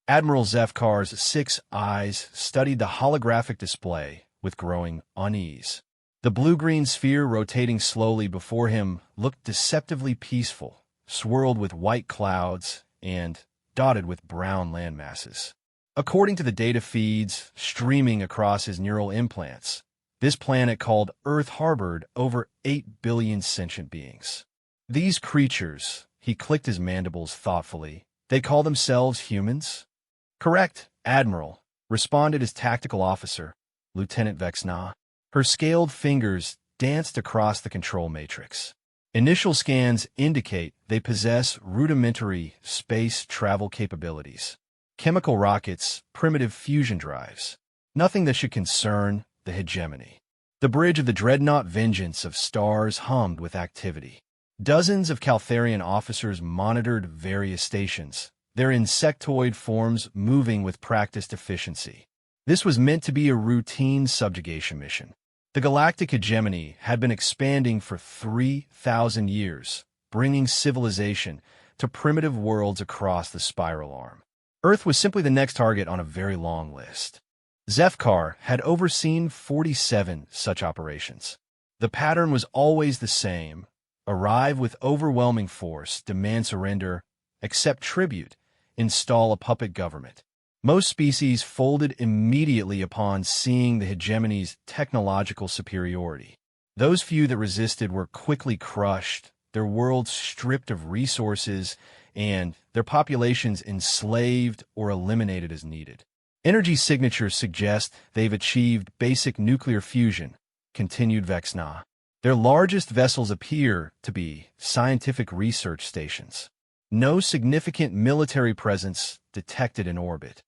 Admiral Zefkar's 6 eyes studied the holographic display with growing unease. The blue-green sphere rotating slowly before him looked deceptively peaceful, swirled with white clouds and dotted with brown landmasses. According to the data feeds streaming across his neural implants, this planet called Earth harbored over 8 billion sentient beings. These creatures, he clicked his mandibles thoughtfully, they call themselves humans? Correct, Admiral, responded his tactical officer, Lieutenant Vexna. Her scaled fingers danced across the control matrix. Initial scans indicate they possess rudimentary space travel capabilities. Chemical rockets, primitive fusion drives. Nothing that should concern the hegemony. The bridge of the dreadnought vengeance of stars hummed with activity. Dozens of Caltharian officers monitored various stations, their insectoid forms moving with practiced efficiency. This was meant to be a routine subjugation mission. The galactic hegemony had been expanding for 3,000 years, bringing civilization to primitive worlds across the spiral arm. Earth was simply the next target on a very long list. Zefkar had overseen 47 such operations. The pattern was always the same: arrive with overwhelming force, demand surrender, accept tribute, install a puppet government. Most species folded immediately upon seeing the hegemony's technological superiority. Those few that resisted were quickly crushed, their worlds stripped of resources, and their populations enslaved or eliminated as needed. Energy signatures suggest they've achieved basic nuclear fusion, continued Vexna. Their largest vessels appear to be scientific research stations. No significant military presence detected in orbit.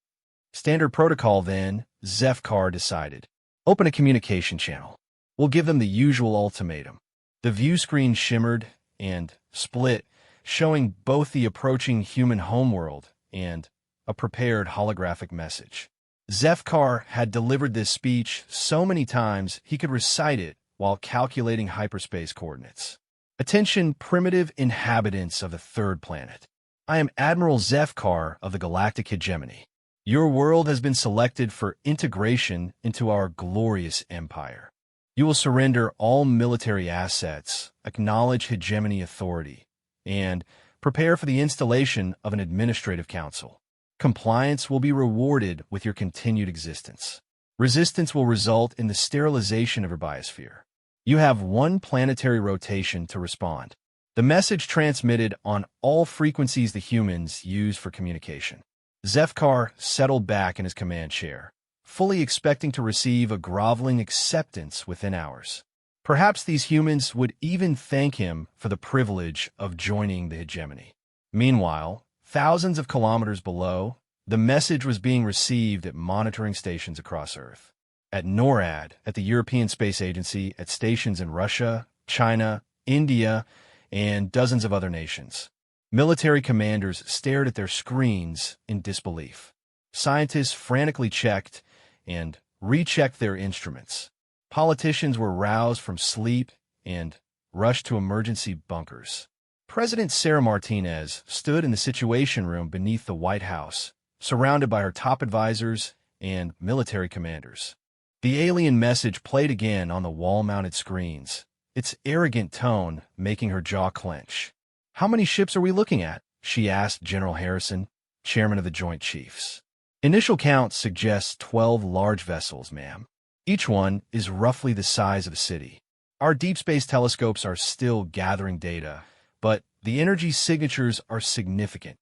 Standard protocol, then, Zefkar decided. Open a communication channel. We'll give them the usual ultimatum. The view screen shimmered and split, showing both the approaching human homeworld and a prepared holographic message. Zefkar had delivered this speech so many times he could recite it while calculating hyperspace coordinates. Attention, primitive inhabitants of the third planet. I am Admiral Zefkar of the Galactic Hegemony. Your world has been selected for integration into our glorious empire. You will surrender all military assets, acknowledge hegemony authority, and prepare for the installation of an administrative council. Compliance will be rewarded with your continued existence. Resistance will result in the sterilization of your biosphere. You have 1 planetary rotation to respond. The message transmitted on all frequencies the humans use for communication. Zefkar settled back in his command chair, fully expecting to receive a groveling acceptance within hours. Perhaps these humans would even thank him for the privilege of joining the hegemony. Meanwhile, thousands of kilometers below, the message was being received at monitoring stations across Earth. At NORAD, at the European Space Agency, at stations in Russia, China, India, and dozens of other nations. Military commanders stared at their screens in disbelief. Scientists frantically checked and rechecked their instruments. Politicians were roused from sleep and rushed to emergency bunkers. President Sarah Martinez stood in the Situation Room beneath the White House, surrounded by her top advisors and military commanders. The alien message played again on the wall-mounted screens, its arrogant tone making her jaw clench. "How many ships are we looking at?" she asked General Harrison, chairman of the Joint Chiefs. "Initial count suggests 12 large vessels, ma'am. Each one is roughly the size of a city. Our deep space telescopes are still gathering data, but the energy signatures are significant."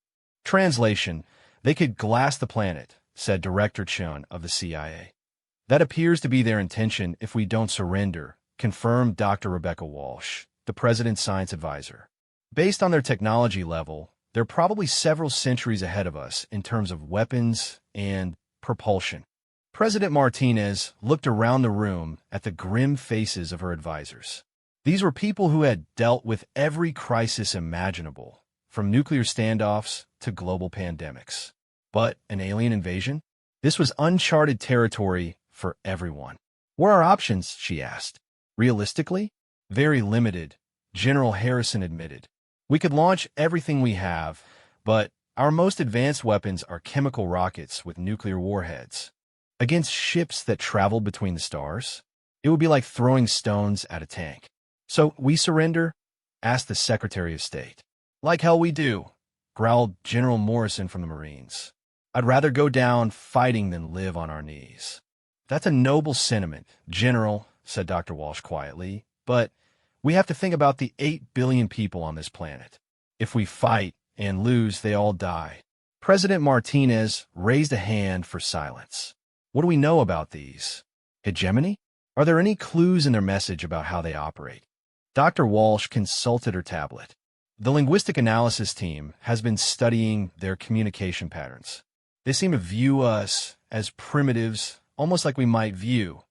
Translation: "They could glass the planet," said Director Chun of the CIA. "That appears to be their intention if we don't surrender," confirmed Dr. Rebecca Walsh, the president's science advisor. "Based on their technology level, they're probably several centuries ahead of us in terms of weapons and propulsion." President Martinez looked around the room at the grim faces of her advisors. These were people who had dealt with every crisis imaginable, from nuclear standoffs to global pandemics. But an alien invasion? This was uncharted territory for everyone. "What are our options?" she asked. "Realistically, very limited," General Harrison admitted. "We could launch everything we have, but Our most advanced weapons are chemical rockets with nuclear warheads. Against ships that travel between the stars, it would be like throwing stones at a tank. So we surrender? Asked the Secretary of State. Like hell we do, growled General Morrison from the Marines. I'd rather go down fighting than live on our knees. That's a noble sentiment, General, said Dr. Walsh quietly, but we have to think about the 8 billion people on this planet. If we fight and lose, they all die. President Martinez raised a hand for silence. What do we know about these? Hegemony? Are there any clues in their message about how they operate? Dr. Walsh consulted her tablet. The linguistic analysis team has been studying their communication patterns. They seem to view us as primitives, almost like we might view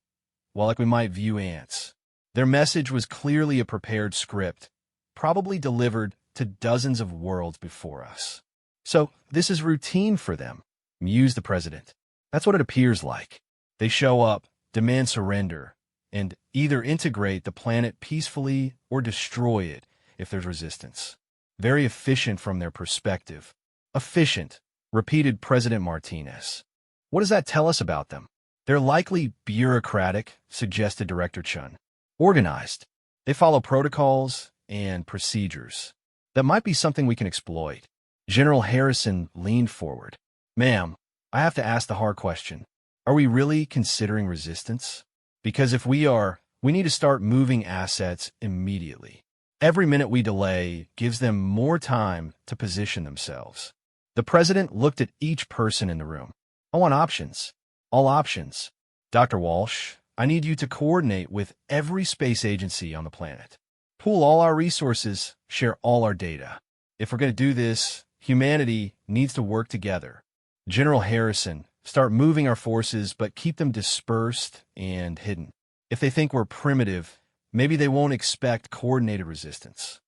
ants. Their message was clearly a prepared script, probably delivered to dozens of worlds before us. So this is routine for them, mused the president. That's what it appears like. They show up, demand surrender, and either integrate the planet peacefully or destroy it if there's resistance. Very efficient from their perspective. Efficient, repeated President Martinez. What does that tell us about them? They're likely bureaucratic, suggested Director Chun. Organized. They follow protocols and procedures. That might be something we can exploit. General Harrison leaned forward. Ma'am, I have to ask the hard question. Are we really considering resistance? Because if we are, we need to start moving assets immediately. Every minute we delay gives them more time to position themselves. The president looked at each person in the room. I want options. All options. Dr. Walsh, I need you to coordinate with every space agency on the planet. Pool all our resources, share all our data. If we're going to do this, humanity needs to work together. General Harrison, start moving our forces, but keep them dispersed and hidden. If they think we're primitive, maybe they won't expect coordinated resistance.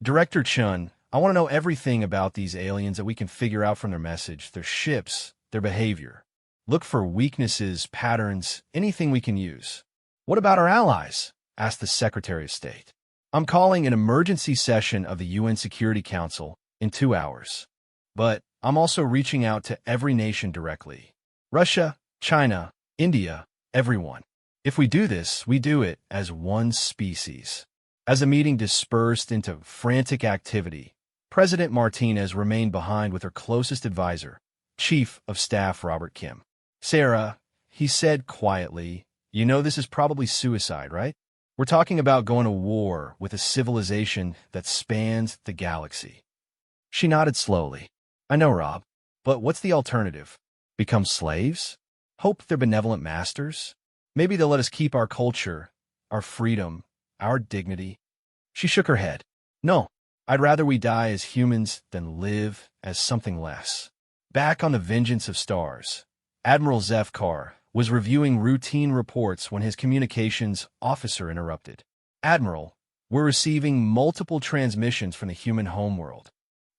Director Chun, I want to know everything about these aliens that we can figure out from their message, their ships, their behavior. Look for weaknesses, patterns, anything we can use. What about our allies? Asked the Secretary of State. I'm calling an emergency session of the UN Security Council in 2 hours. But I'm also reaching out to every nation directly. Russia, China, India, everyone. If we do this, we do it as one species. As the meeting dispersed into frantic activity, President Martinez remained behind with her closest advisor, Chief of Staff Robert Kim. Sarah, he said quietly, you know this is probably suicide, right? We're talking about going to war with a civilization that spans the galaxy. She nodded slowly. I know, Rob. But what's the alternative? Become slaves? Hope they're benevolent masters? Maybe they'll let us keep our culture, our freedom, our dignity. She shook her head. No, I'd rather we die as humans than live as something less. Back on the Vengeance of Stars, Admiral Zefkar was reviewing routine reports when his communications officer interrupted. Admiral, we're receiving multiple transmissions from the human homeworld.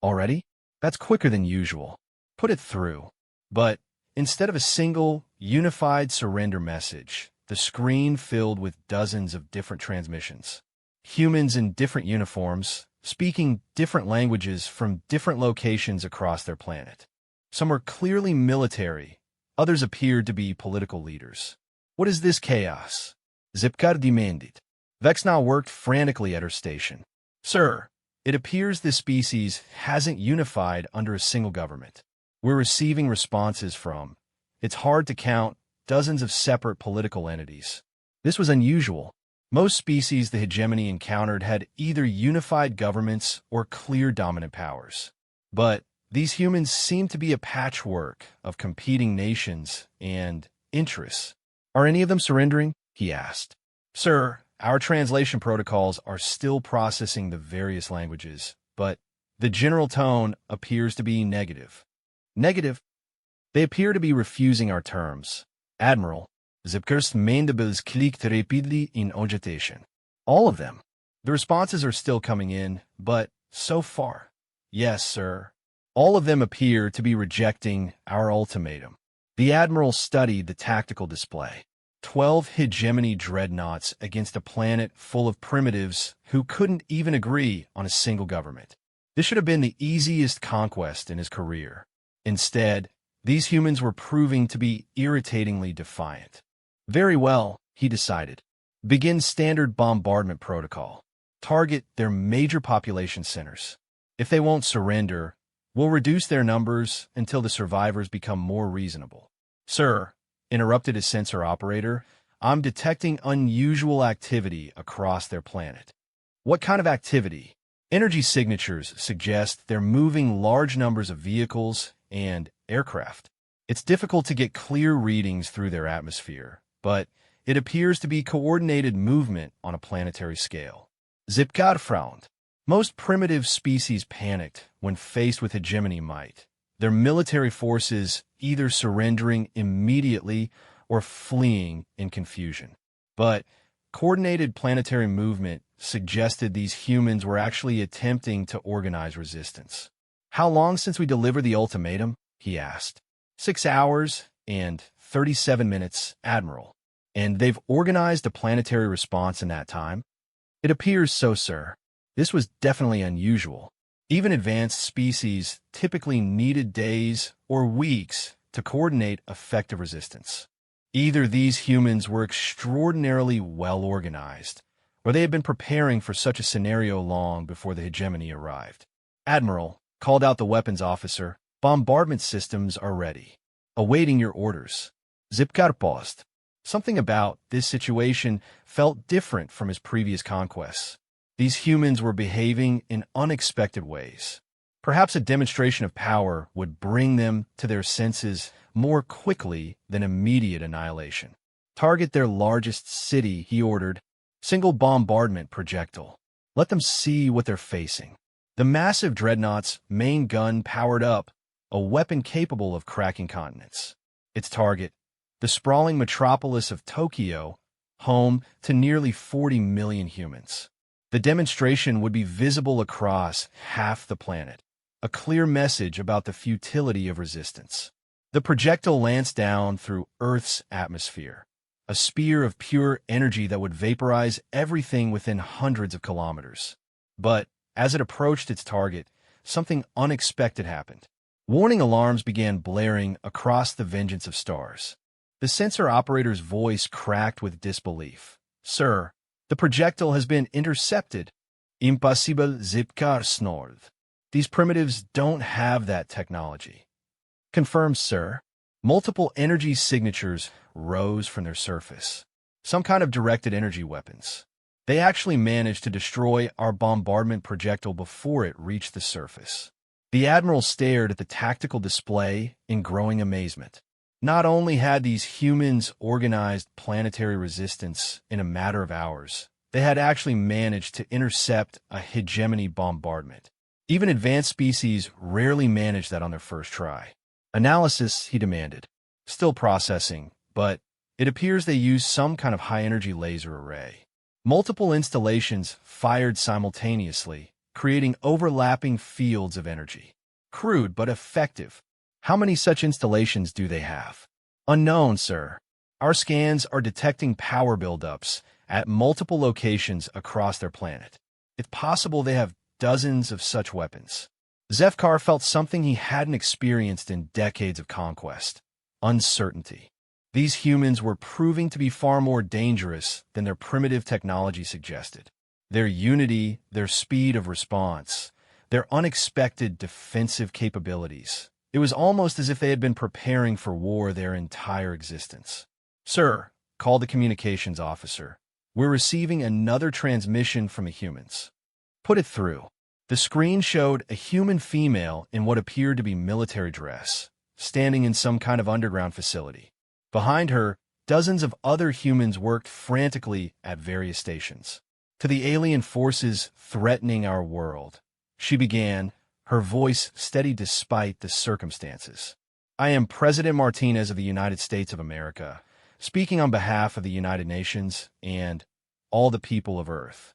Already? That's quicker than usual. Put it through. But instead of a single, unified surrender message, the screen filled with dozens of different transmissions. Humans in different uniforms, speaking different languages from different locations across their planet. Some were clearly military, others appeared to be political leaders. What is this chaos? Zipkar demanded. Vexna worked frantically at her station. Sir, it appears this species hasn't unified under a single government. We're receiving responses from, it's hard to count, dozens of separate political entities. This was unusual. Most species the hegemony encountered had either unified governments or clear dominant powers. But these humans seem to be a patchwork of competing nations and interests. Are any of them surrendering? He asked. Sir, our translation protocols are still processing the various languages, but the general tone appears to be negative. Negative? They appear to be refusing our terms. Admiral, Zipker's mandibles clicked rapidly in agitation. All of them. The responses are still coming in, but so far. Yes, sir. All of them appear to be rejecting our ultimatum. The Admiral studied the tactical display. 12 hegemony dreadnoughts against a planet full of primitives who couldn't even agree on a single government. This should have been the easiest conquest in his career. Instead, these humans were proving to be irritatingly defiant. Very well, he decided. Begin standard bombardment protocol. Target their major population centers. If they won't surrender, we'll reduce their numbers until the survivors become more reasonable. Sir, interrupted his sensor operator, I'm detecting unusual activity across their planet. What kind of activity? Energy signatures suggest they're moving large numbers of vehicles and aircraft. It's difficult to get clear readings through their atmosphere, but it appears to be coordinated movement on a planetary scale. Zipgard frowned. Most primitive species panicked when faced with hegemony might, their military forces either surrendering immediately or fleeing in confusion. But coordinated planetary movement suggested these humans were actually attempting to organize resistance. How long since we delivered the ultimatum? He asked. 6 hours and 37 minutes, Admiral. And they've organized a planetary response in that time? It appears so, sir. This was definitely unusual. Even advanced species typically needed days or weeks to coordinate effective resistance. Either these humans were extraordinarily well organized, or they had been preparing for such a scenario long before the hegemony arrived. Admiral, called out the weapons officer, bombardment systems are ready. Awaiting your orders. Zipkar paused. Something about this situation felt different from his previous conquests. These humans were behaving in unexpected ways. Perhaps a demonstration of power would bring them to their senses more quickly than immediate annihilation. Target their largest city, he ordered. Single bombardment projectile. Let them see what they're facing. The massive dreadnought's main gun powered up, a weapon capable of cracking continents. Its target, the sprawling metropolis of Tokyo, home to nearly 40 million humans. The demonstration would be visible across half the planet, a clear message about the futility of resistance. The projectile lanced down through Earth's atmosphere, a spear of pure energy that would vaporize everything within hundreds of kilometers. But as it approached its target, something unexpected happened. Warning alarms began blaring across the vengeance of stars. The sensor operator's voice cracked with disbelief. Sir, the projectile has been intercepted. Impossible, Zipkar snored. These primitives don't have that technology. Confirmed, sir. Multiple energy signatures rose from their surface. Some kind of directed energy weapons. They actually managed to destroy our bombardment projectile before it reached the surface. The Admiral stared at the tactical display in growing amazement. Not only had these humans organized planetary resistance in a matter of hours, they had actually managed to intercept a hegemony bombardment. Even advanced species rarely manage that on their first try. Analysis, he demanded. Still processing, but it appears they used some kind of high-energy laser array. Multiple installations fired simultaneously, creating overlapping fields of energy. Crude but effective. How many such installations do they have? Unknown, sir. Our scans are detecting power buildups at multiple locations across their planet. It's possible they have dozens of such weapons. Zefkar felt something he hadn't experienced in decades of conquest. Uncertainty. These humans were proving to be far more dangerous than their primitive technology suggested. Their unity, their speed of response, their unexpected defensive capabilities. It was almost as if they had been preparing for war their entire existence. Sir, called the communications officer, we're receiving another transmission from the humans. Put it through. The screen showed a human female in what appeared to be military dress, standing in some kind of underground facility. Behind her, dozens of other humans worked frantically at various stations. To the alien forces threatening our world, she began, her voice steady despite the circumstances. I am President Martinez of the United States of America, speaking on behalf of the United Nations and all the people of Earth.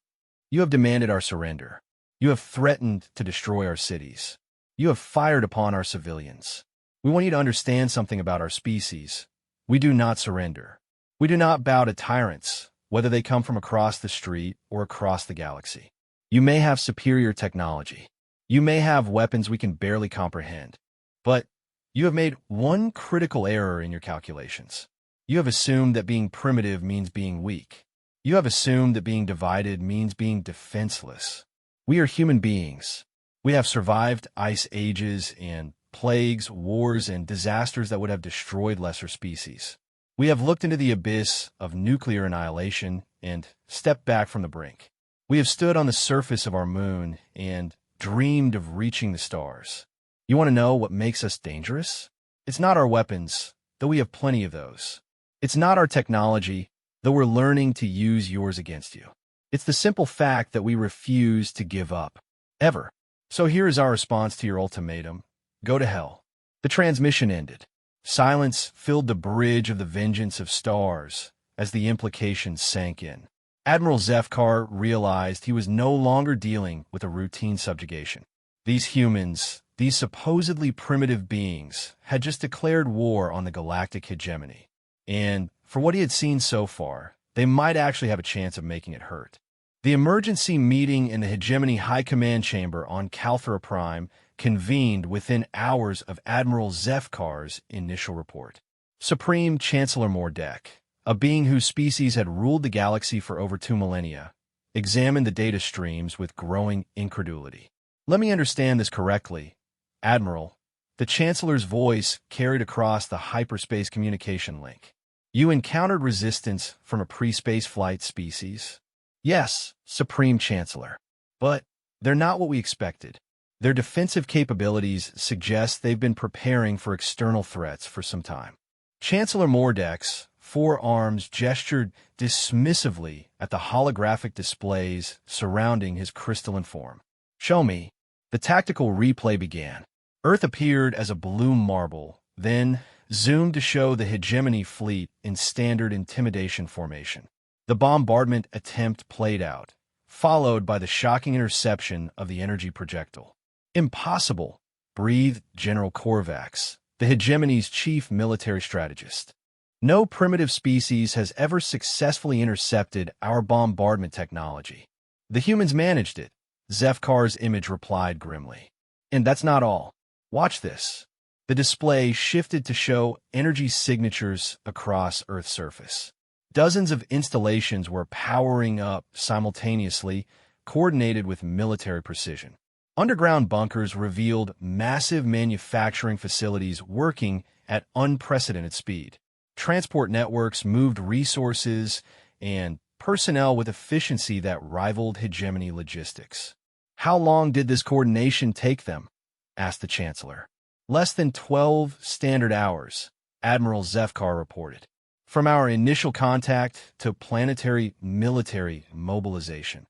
You have demanded our surrender. You have threatened to destroy our cities. You have fired upon our civilians. We want you to understand something about our species. We do not surrender. We do not bow to tyrants, whether they come from across the street or across the galaxy. You may have superior technology. You may have weapons we can barely comprehend, but you have made one critical error in your calculations. You have assumed that being primitive means being weak. You have assumed that being divided means being defenseless. We are human beings. We have survived ice ages and plagues, wars, and disasters that would have destroyed lesser species. We have looked into the abyss of nuclear annihilation and stepped back from the brink. We have stood on the surface of our moon and dreamed of reaching the stars. You want to know what makes us dangerous? It's not our weapons, though we have plenty of those. It's not our technology, though we're learning to use yours against you. It's the simple fact that we refuse to give up. Ever. So here is our response to your ultimatum. Go to hell. The transmission ended. Silence filled the bridge of the vengeance of stars as the implications sank in. Admiral Zefkar realized he was no longer dealing with a routine subjugation. These humans, these supposedly primitive beings, had just declared war on the galactic hegemony. And, for what he had seen so far, they might actually have a chance of making it hurt. The emergency meeting in the hegemony high command chamber on Calthra Prime convened within hours of Admiral Zefkar's initial report. Supreme Chancellor Mordek, a being whose species had ruled the galaxy for over 2 millennia, examined the data streams with growing incredulity. Let me understand this correctly, Admiral. The Chancellor's voice carried across the hyperspace communication link. You encountered resistance from a pre-space flight species? Yes, Supreme Chancellor. But they're not what we expected. Their defensive capabilities suggest they've been preparing for external threats for some time. Chancellor Mordek's forearms gestured dismissively at the holographic displays surrounding his crystalline form. Show me. The tactical replay began. Earth appeared as a bloom marble, then zoomed to show the hegemony fleet in standard intimidation formation. The bombardment attempt played out, followed by the shocking interception of the energy projectile. Impossible, breathed General Korvax, the hegemony's chief military strategist. No primitive species has ever successfully intercepted our bombardment technology. The humans managed it, Zefkar's image replied grimly. And that's not all. Watch this. The display shifted to show energy signatures across Earth's surface. Dozens of installations were powering up simultaneously, coordinated with military precision. Underground bunkers revealed massive manufacturing facilities working at unprecedented speed. Transport networks moved resources and personnel with efficiency that rivaled hegemony logistics. How long did this coordination take them? Asked the Chancellor. Less than 12 standard hours, Admiral Zefkar reported. From our initial contact to planetary military mobilization.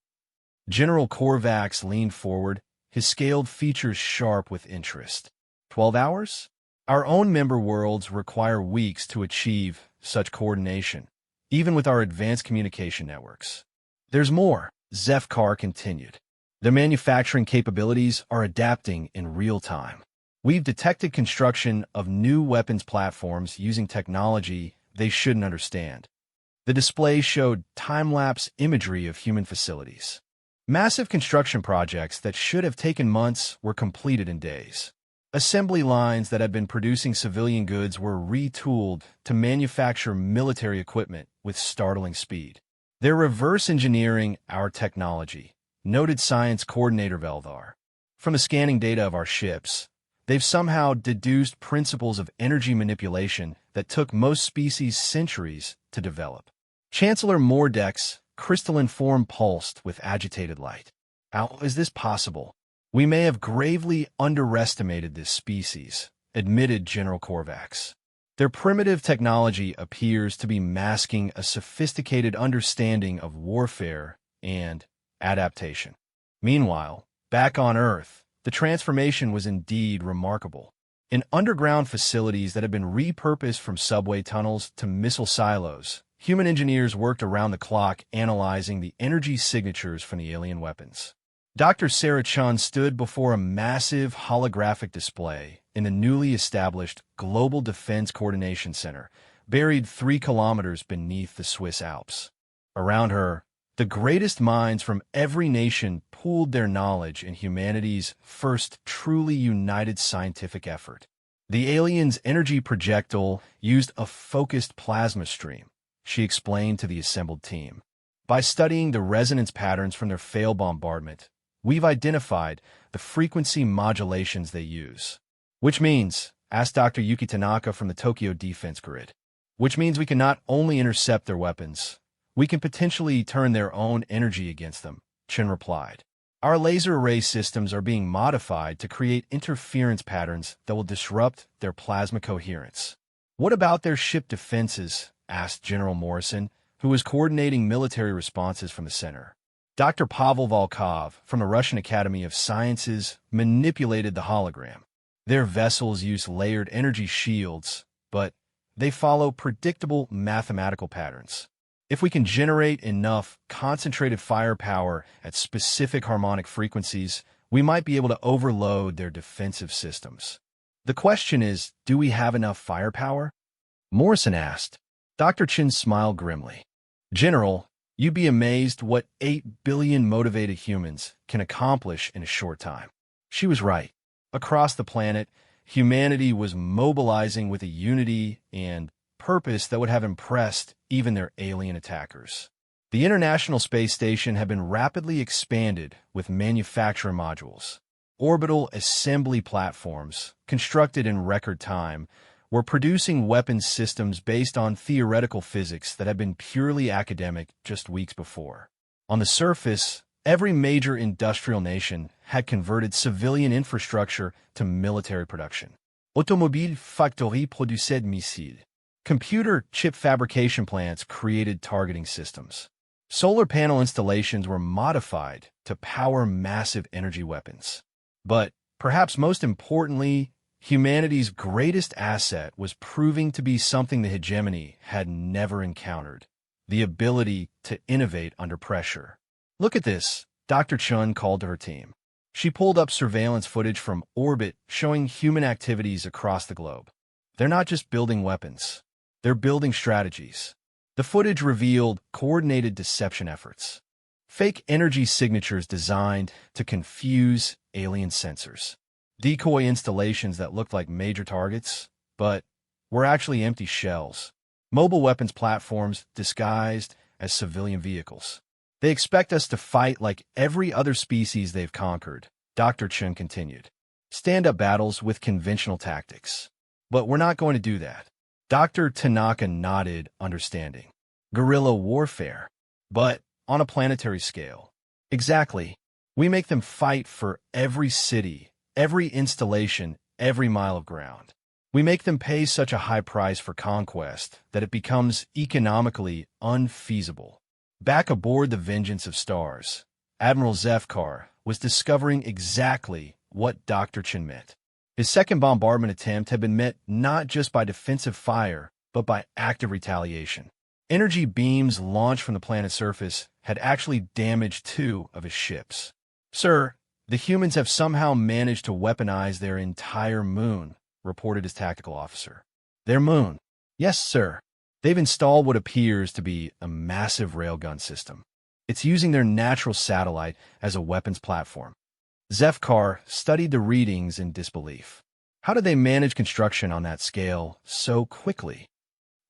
General Korvax leaned forward, his scaled features sharp with interest. 12 hours? Our own member worlds require weeks to achieve such coordination, even with our advanced communication networks. There's more, Zefkar continued. Their manufacturing capabilities are adapting in real time. We've detected construction of new weapons platforms using technology they shouldn't understand. The display showed time-lapse imagery of human facilities. Massive construction projects that should have taken months were completed in days. Assembly lines that had been producing civilian goods were retooled to manufacture military equipment with startling speed. They're reverse engineering our technology, noted science coordinator Veldar. From the scanning data of our ships, they've somehow deduced principles of energy manipulation that took most species centuries to develop. Chancellor Mordek's crystalline form pulsed with agitated light. How is this possible? We may have gravely underestimated this species, admitted General Korvax. Their primitive technology appears to be masking a sophisticated understanding of warfare and adaptation. Meanwhile, back on Earth, the transformation was indeed remarkable. In underground facilities that had been repurposed from subway tunnels to missile silos, human engineers worked around the clock analyzing the energy signatures from the alien weapons. Dr. Sarah Chun stood before a massive holographic display in the newly established Global Defense Coordination Center, buried 3 kilometers beneath the Swiss Alps. Around her, The greatest minds from every nation pooled their knowledge in humanity's first truly united scientific effort. The alien's energy projectile used a focused plasma stream, she explained to the assembled team. By studying the resonance patterns from their failed bombardment, we've identified the frequency modulations they use. Which means, asked Dr. Yuki Tanaka from the Tokyo Defense Grid, which means we can not only intercept their weapons, we can potentially turn their own energy against them, Chen replied. Our laser array systems are being modified to create interference patterns that will disrupt their plasma coherence. What about their ship defenses? Asked General Morrison, who was coordinating military responses from the center. Dr. Pavel Volkov from the Russian Academy of Sciences manipulated the hologram. Their vessels use layered energy shields, but they follow predictable mathematical patterns. If we can generate enough concentrated firepower at specific harmonic frequencies, we might be able to overload their defensive systems. The question is, do we have enough firepower? Morrison asked. Dr. Chen smiled grimly. General, you'd be amazed what 8 billion motivated humans can accomplish in a short time. She was right. Across the planet, humanity was mobilizing with a unity and purpose that would have impressed even their alien attackers. The International Space Station had been rapidly expanded with manufacturer modules. Orbital assembly platforms, constructed in record time, were producing weapons systems based on theoretical physics that had been purely academic just weeks before. On the surface, every major industrial nation had converted civilian infrastructure to military production. Automobile factory produisait missiles. Computer chip fabrication plants created targeting systems. Solar panel installations were modified to power massive energy weapons. But, perhaps most importantly, humanity's greatest asset was proving to be something the hegemony had never encountered: the ability to innovate under pressure. Look at this, Dr. Chun called to her team. She pulled up surveillance footage from orbit showing human activities across the globe. They're not just building weapons. They're building strategies. The footage revealed coordinated deception efforts. Fake energy signatures designed to confuse alien sensors. Decoy installations that looked like major targets, but were actually empty shells. Mobile weapons platforms disguised as civilian vehicles. They expect us to fight like every other species they've conquered, Dr. Chun continued. Stand-up battles with conventional tactics. But we're not going to do that. Dr. Tanaka nodded, understanding. Guerrilla warfare. But on a planetary scale. Exactly. We make them fight for every city, every installation, every mile of ground. We make them pay such a high price for conquest that it becomes economically unfeasible. Back aboard the Vengeance of Stars, Admiral Zefkar was discovering exactly what Dr. Chen meant. His second bombardment attempt had been met not just by defensive fire, but by active retaliation. Energy beams launched from the planet's surface had actually damaged 2 of his ships. Sir, the humans have somehow managed to weaponize their entire moon, reported his tactical officer. Their moon? Yes, sir. They've installed what appears to be a massive railgun system. It's using their natural satellite as a weapons platform. Zefkar studied the readings in disbelief. How did they manage construction on that scale so quickly?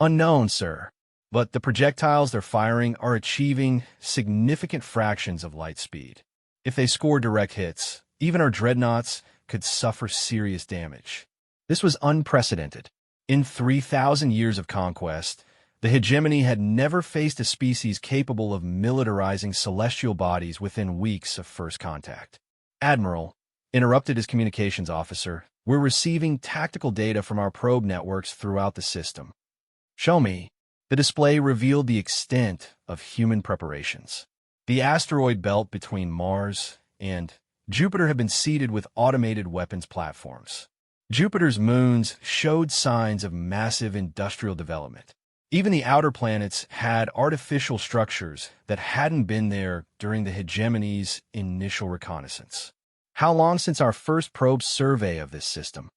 Unknown, sir. But the projectiles they're firing are achieving significant fractions of light speed. If they score direct hits, even our dreadnoughts could suffer serious damage. This was unprecedented. In 3,000 years of conquest, the hegemony had never faced a species capable of militarizing celestial bodies within weeks of first contact. Admiral, interrupted his communications officer, we're receiving tactical data from our probe networks throughout the system. Show me. The display revealed the extent of human preparations. The asteroid belt between Mars and Jupiter had been seeded with automated weapons platforms. Jupiter's moons showed signs of massive industrial development. Even the outer planets had artificial structures that hadn't been there during the hegemony's initial reconnaissance. How long since our first probe survey of this system?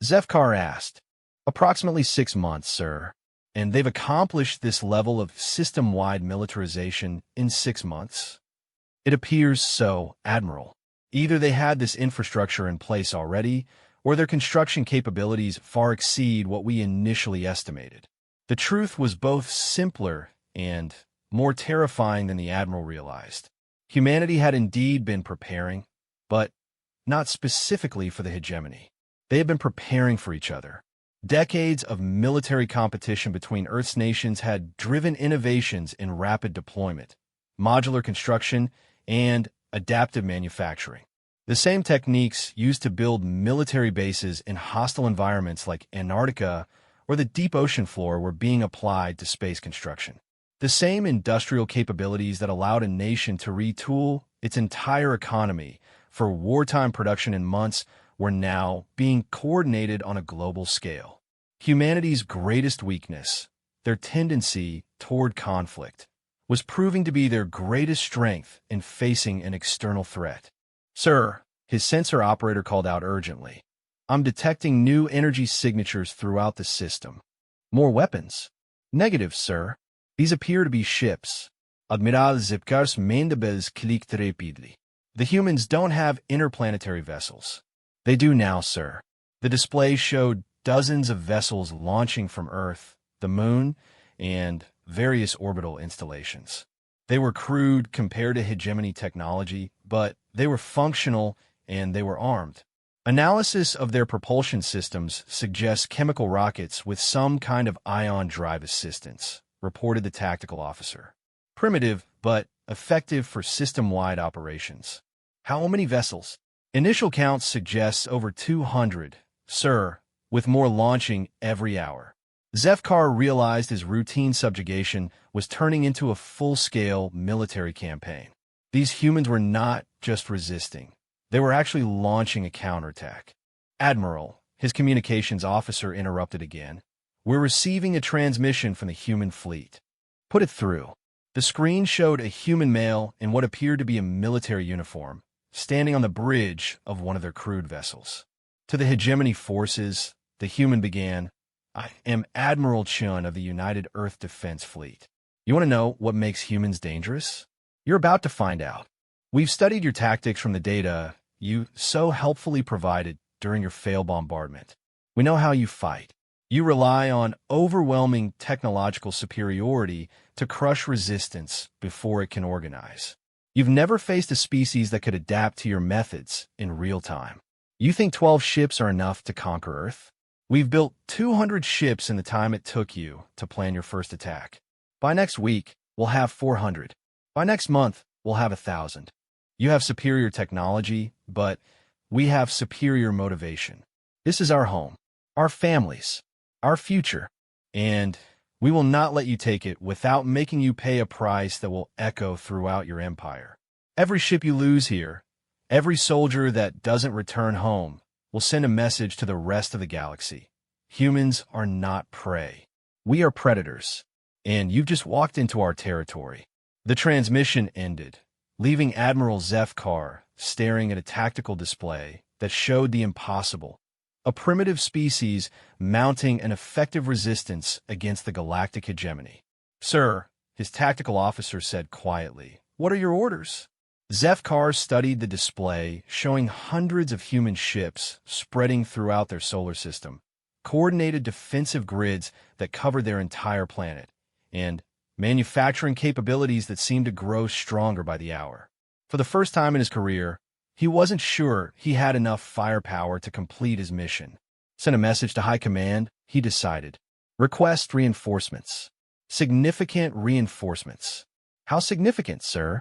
Zefkar asked. Approximately 6 months, sir. and they've accomplished this level of system-wide militarization in 6 months. It appears so, Admiral. Either they had this infrastructure in place already, or their construction capabilities far exceed what we initially estimated. The truth was both simpler and more terrifying than the Admiral realized. Humanity had indeed been preparing, but not specifically for the hegemony. They had been preparing for each other. Decades of military competition between Earth's nations had driven innovations in rapid deployment, modular construction, and adaptive manufacturing. The same techniques used to build military bases in hostile environments like Antarctica or the deep ocean floor were being applied to space construction. The same industrial capabilities that allowed a nation to retool its entire economy for wartime production in months were now being coordinated on a global scale. Humanity's greatest weakness, their tendency toward conflict, was proving to be their greatest strength in facing an external threat. Sir, his sensor operator called out urgently. I'm detecting new energy signatures throughout the system. More weapons? Negative, sir. These appear to be ships. Admiral Zipkar's mandibles clicked rapidly. The humans don't have interplanetary vessels. They do now, sir. The display showed dozens of vessels launching from Earth, the Moon, and various orbital installations. They were crude compared to hegemony technology, but they were functional and they were armed. Analysis of their propulsion systems suggests chemical rockets with some kind of ion drive assistance, reported the tactical officer. Primitive, but effective for system-wide operations. How many vessels? Initial counts suggests over 200, sir, with more launching every hour. Zefkar realized his routine subjugation was turning into a full-scale military campaign. These humans were not just resisting. They were actually launching a counterattack. Admiral, his communications officer interrupted again. We're receiving a transmission from the human fleet. Put it through. The screen showed a human male in what appeared to be a military uniform, standing on the bridge of one of their crewed vessels. To the hegemony forces, the human began, I am Admiral Chun of the United Earth Defense Fleet. You want to know what makes humans dangerous? You're about to find out. We've studied your tactics from the data you so helpfully provided during your fail bombardment. We know how you fight. You rely on overwhelming technological superiority to crush resistance before it can organize. You've never faced a species that could adapt to your methods in real time. You think 12 ships are enough to conquer Earth? We've built 200 ships in the time it took you to plan your first attack. By next week, we'll have 400. By next month, we'll have 1,000. You have superior technology, but we have superior motivation. This is our home, our families, our future, and we will not let you take it without making you pay a price that will echo throughout your empire. Every ship you lose here, every soldier that doesn't return home, will send a message to the rest of the galaxy. Humans are not prey. We are predators, and you've just walked into our territory. The transmission ended, leaving Admiral Zefkar staring at a tactical display that showed the impossible, a primitive species mounting an effective resistance against the galactic hegemony. Sir, his tactical officer said quietly, what are your orders? Zefkar studied the display, showing hundreds of human ships spreading throughout their solar system, coordinated defensive grids that covered their entire planet, and manufacturing capabilities that seemed to grow stronger by the hour. For the first time in his career, he wasn't sure he had enough firepower to complete his mission. Send a message to High Command, he decided. Request reinforcements. Significant reinforcements. How significant, sir?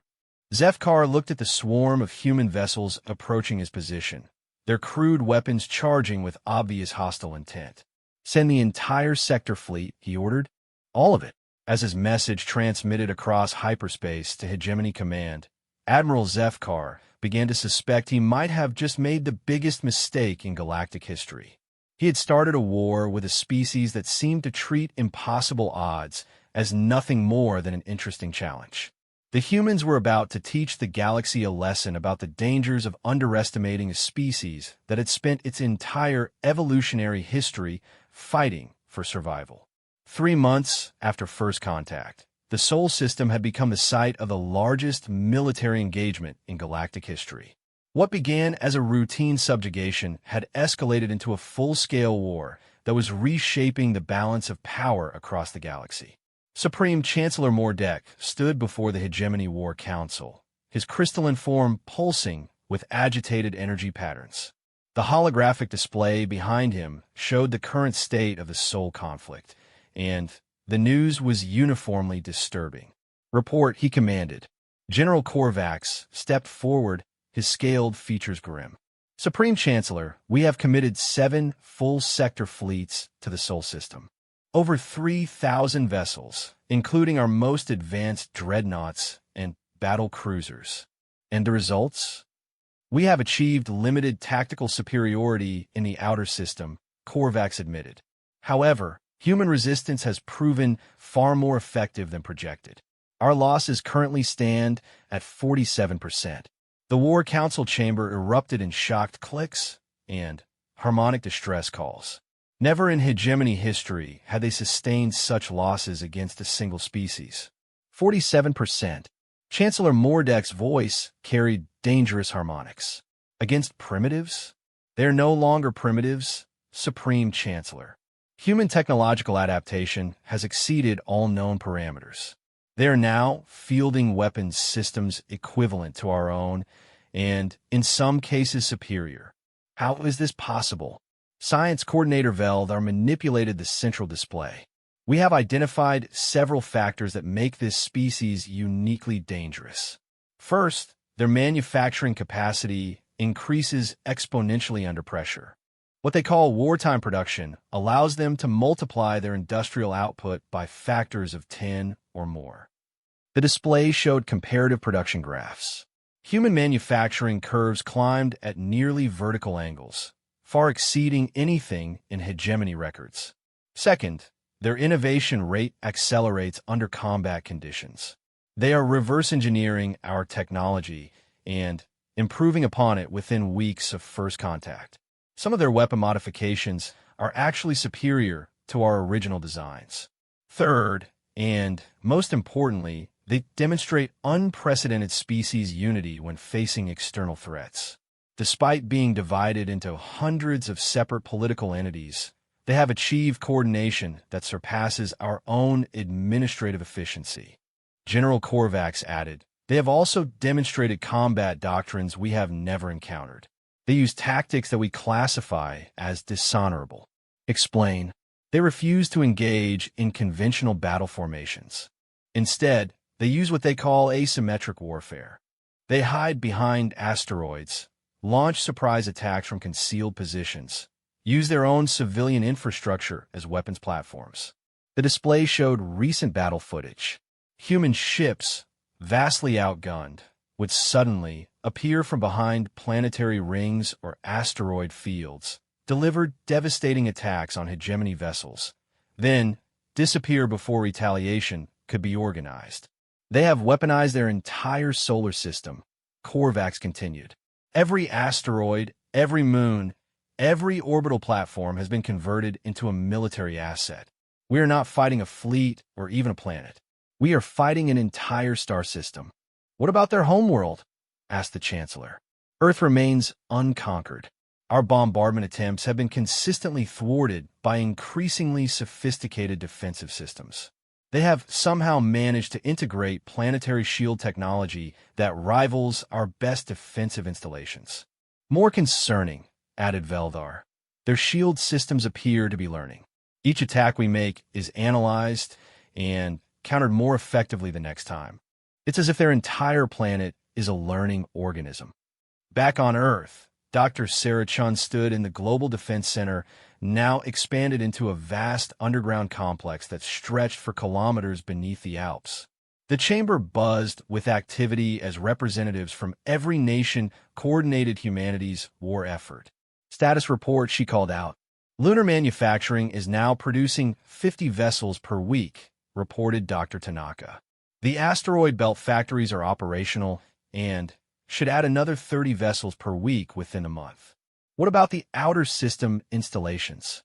Zefkar looked at the swarm of human vessels approaching his position, their crude weapons charging with obvious hostile intent. Send the entire sector fleet, he ordered. All of it. As his message transmitted across hyperspace to Hegemony Command, Admiral Zefkar began to suspect he might have just made the biggest mistake in galactic history. He had started a war with a species that seemed to treat impossible odds as nothing more than an interesting challenge. The humans were about to teach the galaxy a lesson about the dangers of underestimating a species that had spent its entire evolutionary history fighting for survival. 3 months after first contact, the Sol system had become the site of the largest military engagement in galactic history. What began as a routine subjugation had escalated into a full-scale war that was reshaping the balance of power across the galaxy. Supreme Chancellor Mordek stood before the Hegemony War Council, his crystalline form pulsing with agitated energy patterns. The holographic display behind him showed the current state of the Sol conflict, and the news was uniformly disturbing. "Report," he commanded. General Korvax stepped forward, his scaled features grim. "Supreme Chancellor, we have committed 7 full-sector fleets to the Sol system. Over 3,000 vessels, including our most advanced dreadnoughts and battle cruisers. And the results? We have achieved limited tactical superiority in the outer system," Korvax admitted. "However, human resistance has proven far more effective than projected. Our losses currently stand at 47%. The War Council chamber erupted in shocked clicks and harmonic distress calls. Never in hegemony history had they sustained such losses against a single species. 47%. Chancellor Mordek's voice carried dangerous harmonics. "Against primitives? They are no longer primitives, Supreme Chancellor. Human technological adaptation has exceeded all known parameters. They are now fielding weapons systems equivalent to our own, and in some cases superior. How is this possible?" Science Coordinator Veldar manipulated the central display. "We have identified several factors that make this species uniquely dangerous. First, their manufacturing capacity increases exponentially under pressure. What they call wartime production allows them to multiply their industrial output by factors of 10 or more." The display showed comparative production graphs. Human manufacturing curves climbed at nearly vertical angles, far exceeding anything in hegemony records. Second, their innovation rate accelerates under combat conditions. They are reverse engineering our technology and improving upon it within weeks of first contact. Some of their weapon modifications are actually superior to our original designs. Third, and most importantly, they demonstrate unprecedented species unity when facing external threats. Despite being divided into hundreds of separate political entities, they have achieved coordination that surpasses our own administrative efficiency. General Korvax added, "They have also demonstrated combat doctrines we have never encountered. They use tactics that we classify as dishonorable." Explain. They refuse to engage in conventional battle formations. Instead, they use what they call asymmetric warfare. They hide behind asteroids, launch surprise attacks from concealed positions, use their own civilian infrastructure as weapons platforms. The display showed recent battle footage. Human ships, vastly outgunned, would suddenly appear from behind planetary rings or asteroid fields, deliver devastating attacks on hegemony vessels, then disappear before retaliation could be organized. They have weaponized their entire solar system, Korvax continued. Every asteroid, every moon, every orbital platform has been converted into a military asset. We are not fighting a fleet or even a planet. We are fighting an entire star system. "What about their homeworld?" asked the Chancellor. "Earth remains unconquered. Our bombardment attempts have been consistently thwarted by increasingly sophisticated defensive systems. They have somehow managed to integrate planetary shield technology that rivals our best defensive installations. More concerning," added Veldar, "their shield systems appear to be learning. Each attack we make is analyzed and countered more effectively the next time. It's as if their entire planet is a learning organism." Back on Earth, Dr. Sarah Chun stood in the Global Defense Center, now expanded into a vast underground complex that stretched for kilometers beneath the Alps. The chamber buzzed with activity as representatives from every nation coordinated humanity's war effort. "Status report," she called out. "Lunar manufacturing is now producing 50 vessels per week," reported Dr. Tanaka. "The asteroid belt factories are operational and should add another 30 vessels per week within a month." "What about the outer system installations?"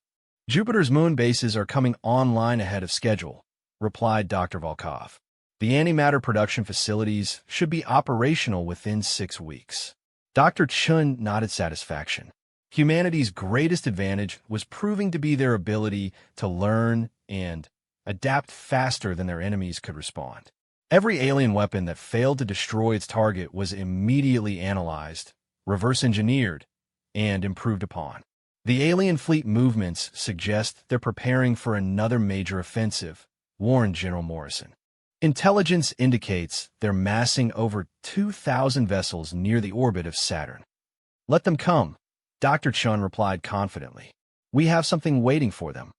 Jupiter's moon bases are coming online ahead of schedule, replied Dr. Volkov. The antimatter production facilities should be operational within 6 weeks. Dr. Chun nodded satisfaction. Humanity's greatest advantage was proving to be their ability to learn and adapt faster than their enemies could respond. Every alien weapon that failed to destroy its target was immediately analyzed, reverse-engineered, and improved upon. The alien fleet movements suggest they're preparing for another major offensive, warned General Morrison. Intelligence indicates they're massing over 2,000 vessels near the orbit of Saturn. Let them come, Dr. Chun replied confidently. We have something waiting for them.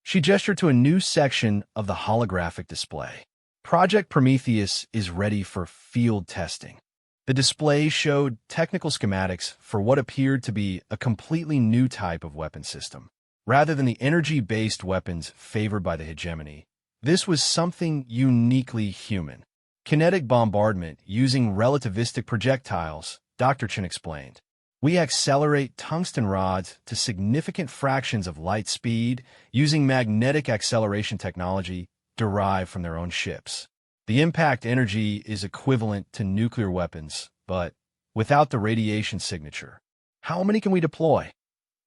She gestured to a new section of the holographic display. Project Prometheus is ready for field testing. The display showed technical schematics for what appeared to be a completely new type of weapon system. Rather than the energy-based weapons favored by the hegemony, this was something uniquely human. Kinetic bombardment using relativistic projectiles, Dr. Chen explained. We accelerate tungsten rods to significant fractions of light speed using magnetic acceleration technology derived from their own ships. The impact energy is equivalent to nuclear weapons, but without the radiation signature. How many can we deploy?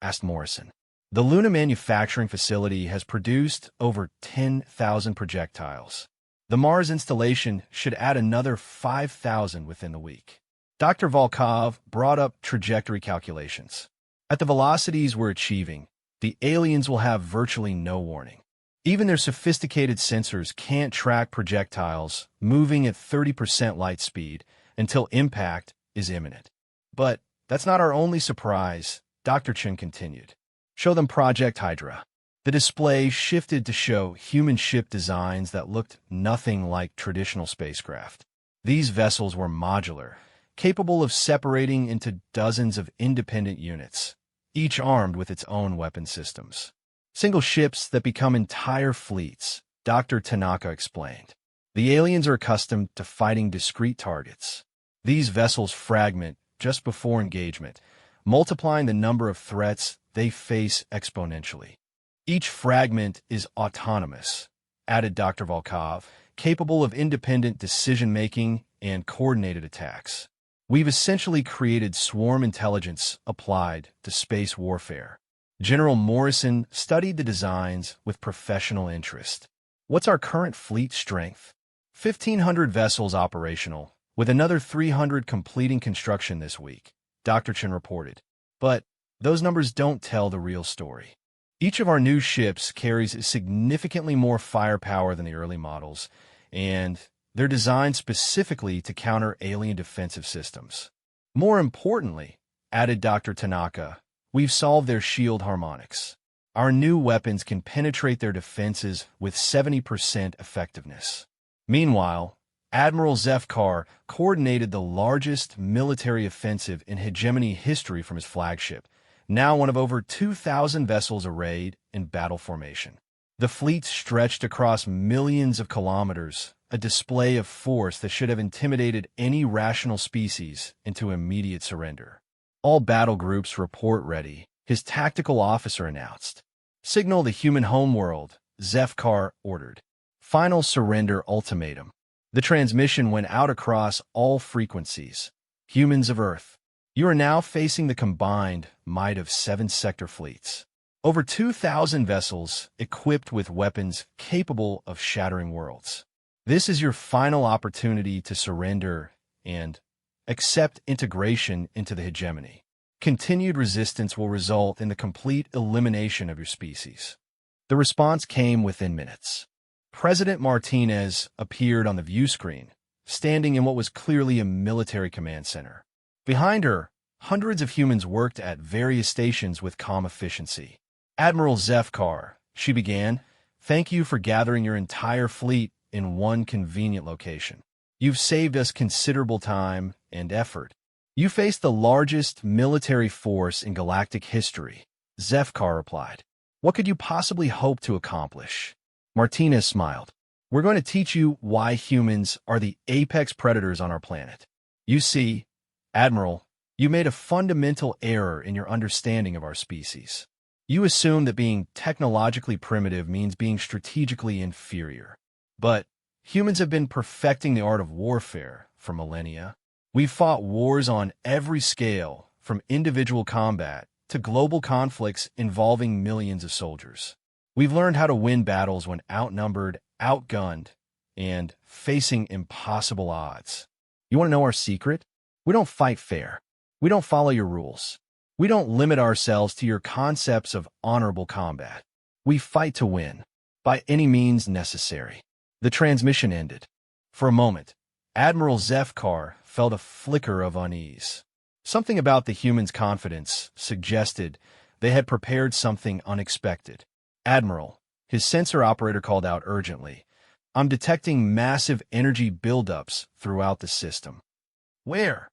Asked Morrison. The Luna manufacturing facility has produced over 10,000 projectiles. The Mars installation should add another 5,000 within the week. Dr. Volkov brought up trajectory calculations. At the velocities we're achieving, the aliens will have virtually no warning. Even their sophisticated sensors can't track projectiles moving at 30% light speed until impact is imminent. But that's not our only surprise, Dr. Chen continued. Show them Project Hydra. The display shifted to show human ship designs that looked nothing like traditional spacecraft. These vessels were modular, capable of separating into dozens of independent units, each armed with its own weapon systems. Single ships that become entire fleets, Dr. Tanaka explained. The aliens are accustomed to fighting discrete targets. These vessels fragment just before engagement, multiplying the number of threats they face exponentially. Each fragment is autonomous, added Dr. Volkov, capable of independent decision-making and coordinated attacks. We've essentially created swarm intelligence applied to space warfare. General Morrison studied the designs with professional interest. What's our current fleet strength? 1,500 vessels operational, with another 300 completing construction this week, Dr. Chen reported. But those numbers don't tell the real story. Each of our new ships carries significantly more firepower than the early models, and they're designed specifically to counter alien defensive systems. More importantly, added Dr. Tanaka, we've solved their shield harmonics. Our new weapons can penetrate their defenses with 70% effectiveness. Meanwhile, Admiral Zefkar coordinated the largest military offensive in hegemony history from his flagship, now one of over 2,000 vessels arrayed in battle formation. The fleet stretched across millions of kilometers, a display of force that should have intimidated any rational species into immediate surrender. All battle groups report ready, his tactical officer announced. Signal the human homeworld, Zefkar ordered. Final surrender ultimatum. The transmission went out across all frequencies. Humans of Earth, you are now facing the combined might of 7 sector fleets. Over 2,000 vessels equipped with weapons capable of shattering worlds. This is your final opportunity to surrender and accept integration into the hegemony. Continued resistance will result in the complete elimination of your species. The response came within minutes. President Martinez appeared on the view screen, standing in what was clearly a military command center. Behind her, hundreds of humans worked at various stations with calm efficiency. Admiral Zefkar, she began, thank you for gathering your entire fleet in one convenient location. You've saved us considerable time and effort. You face the largest military force in galactic history, Zefkar replied. What could you possibly hope to accomplish? Martinez smiled. We're going to teach you why humans are the apex predators on our planet. You see, Admiral, you made a fundamental error in your understanding of our species. You assume that being technologically primitive means being strategically inferior. But humans have been perfecting the art of warfare for millennia. We've fought wars on every scale, from individual combat to global conflicts involving millions of soldiers. We've learned how to win battles when outnumbered, outgunned, and facing impossible odds. You want to know our secret? We don't fight fair. We don't follow your rules. We don't limit ourselves to your concepts of honorable combat. We fight to win, by any means necessary. The transmission ended. For a moment, Admiral Zefkar felt a flicker of unease. Something about the humans' confidence suggested they had prepared something unexpected. "Admiral," his sensor operator called out urgently, "I'm detecting massive energy buildups throughout the system." "Where?"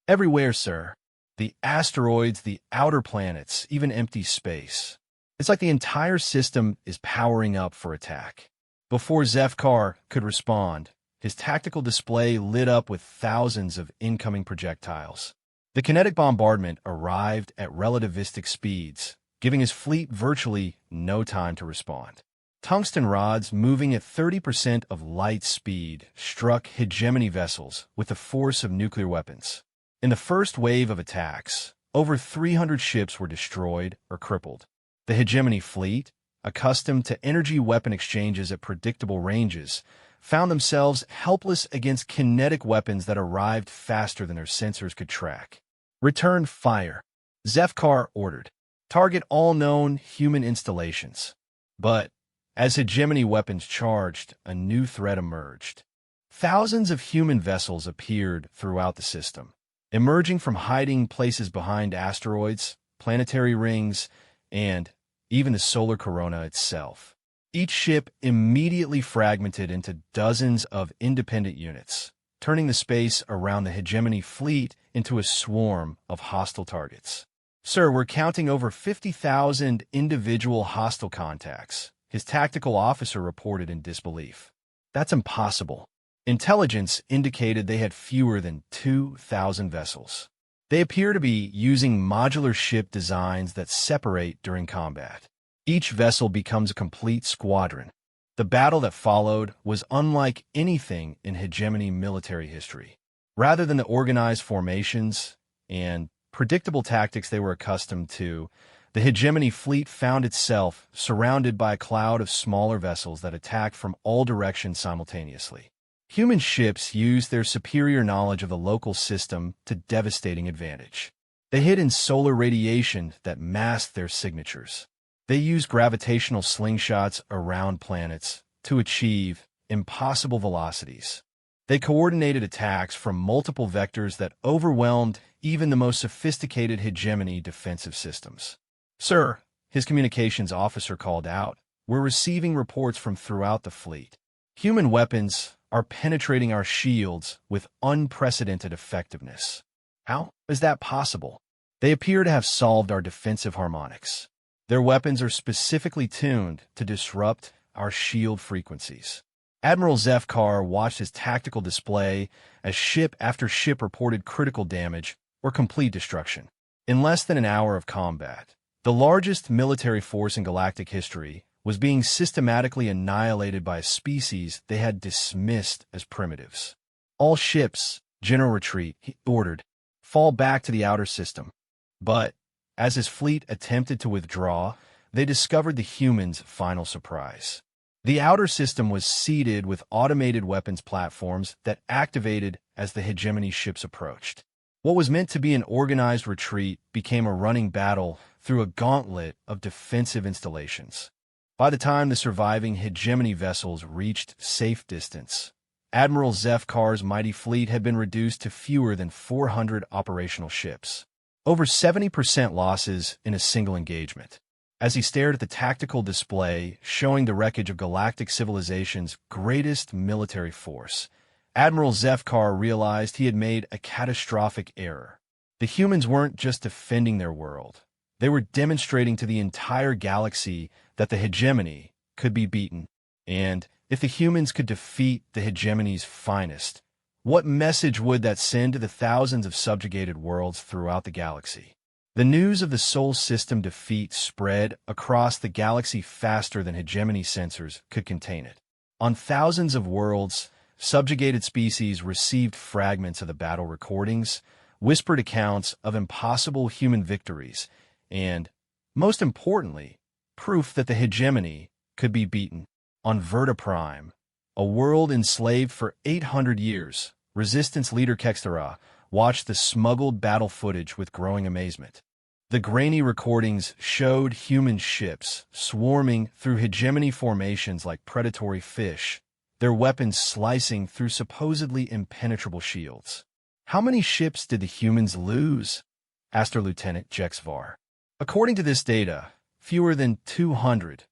"Everywhere, sir. The asteroids, the outer planets, even empty space. It's like the entire system is powering up for attack." Before Zefkar could respond, his tactical display lit up with thousands of incoming projectiles. The kinetic bombardment arrived at relativistic speeds, giving his fleet virtually no time to respond. Tungsten rods moving at 30% of light speed struck hegemony vessels with the force of nuclear weapons. In the first wave of attacks, over 300 ships were destroyed or crippled. The hegemony fleet, accustomed to energy weapon exchanges at predictable ranges, found themselves helpless against kinetic weapons that arrived faster than their sensors could track. "Return fire," Zefkar ordered. "Target all known human installations." But as hegemony weapons charged, a new threat emerged. Thousands of human vessels appeared throughout the system, emerging from hiding places behind asteroids, planetary rings, and even the solar corona itself. Each ship immediately fragmented into dozens of independent units, turning the space around the hegemony fleet into a swarm of hostile targets. "Sir, we're counting over 50,000 individual hostile contacts," his tactical officer reported in disbelief. "That's impossible." Intelligence indicated they had fewer than 2,000 vessels. They appear to be using modular ship designs that separate during combat. Each vessel becomes a complete squadron. The battle that followed was unlike anything in hegemony military history. Rather than the organized formations and predictable tactics they were accustomed to, the hegemony fleet found itself surrounded by a cloud of smaller vessels that attacked from all directions simultaneously. Human ships used their superior knowledge of the local system to devastating advantage. They hid in solar radiation that masked their signatures. They used gravitational slingshots around planets to achieve impossible velocities. They coordinated attacks from multiple vectors that overwhelmed even the most sophisticated hegemony defensive systems. "Sir," his communications officer called out, "we're receiving reports from throughout the fleet. Human weapons are penetrating our shields with unprecedented effectiveness." "How is that possible?" "They appear to have solved our defensive harmonics. Their weapons are specifically tuned to disrupt our shield frequencies." Admiral Zefkar watched his tactical display as ship after ship reported critical damage or complete destruction. In less than an hour of combat, the largest military force in galactic history was being systematically annihilated by a species they had dismissed as primitives. "All ships, general retreat," he ordered. "Fall back to the outer system." But as his fleet attempted to withdraw, they discovered the humans' final surprise. The outer system was seeded with automated weapons platforms that activated as the hegemony ships approached. What was meant to be an organized retreat became a running battle through a gauntlet of defensive installations. By the time the surviving hegemony vessels reached safe distance, Admiral Zefkar's mighty fleet had been reduced to fewer than 400 operational ships. Over 70% losses in a single engagement. As he stared at the tactical display showing the wreckage of galactic civilization's greatest military force, Admiral Zefkar realized he had made a catastrophic error. The humans weren't just defending their world. They were demonstrating to the entire galaxy that the hegemony could be beaten. And if the humans could defeat the hegemony's finest, what message would that send to the thousands of subjugated worlds throughout the galaxy? The news of the Sol system defeat spread across the galaxy faster than hegemony sensors could contain it. On thousands of worlds, subjugated species received fragments of the battle recordings, whispered accounts of impossible human victories, and, most importantly, proof that the hegemony could be beaten. On Verta Prime, a world enslaved for 800 years, Resistance leader Kextera watched the smuggled battle footage with growing amazement. The grainy recordings showed human ships swarming through hegemony formations like predatory fish, their weapons slicing through supposedly impenetrable shields. "How many ships did the humans lose?" asked her Lieutenant Jexvar. "According to this data, fewer than 200,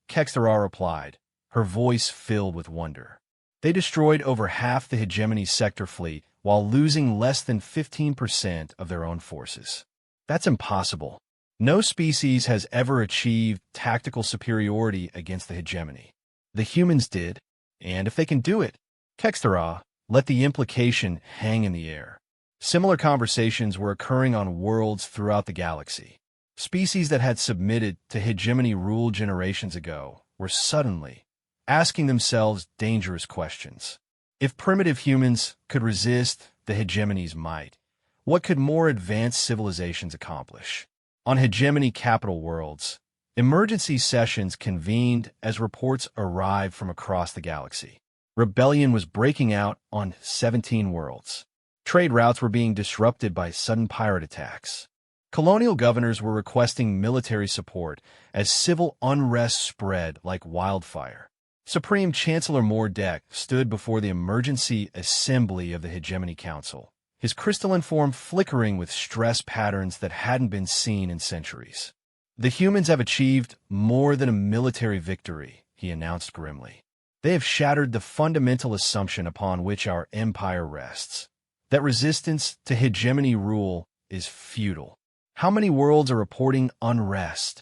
Kextera replied, her voice filled with wonder. "They destroyed over half the hegemony sector fleet while losing less than 15% of their own forces. That's impossible. No species has ever achieved tactical superiority against the hegemony. The humans did, and if they can do it, Kextera let the implication hang in the air." Similar conversations were occurring on worlds throughout the galaxy. Species that had submitted to hegemony rule generations ago were suddenly asking themselves dangerous questions. If primitive humans could resist the hegemony's might, what could more advanced civilizations accomplish? On hegemony capital worlds, emergency sessions convened as reports arrived from across the galaxy. Rebellion was breaking out on 17 worlds. Trade routes were being disrupted by sudden pirate attacks. Colonial governors were requesting military support as civil unrest spread like wildfire. Supreme Chancellor Mordek stood before the emergency assembly of the Hegemony Council, his crystalline form flickering with stress patterns that hadn't been seen in centuries. "The humans have achieved more than a military victory," he announced grimly. "They have shattered the fundamental assumption upon which our empire rests, that resistance to hegemony rule is futile." "How many worlds are reporting unrest?"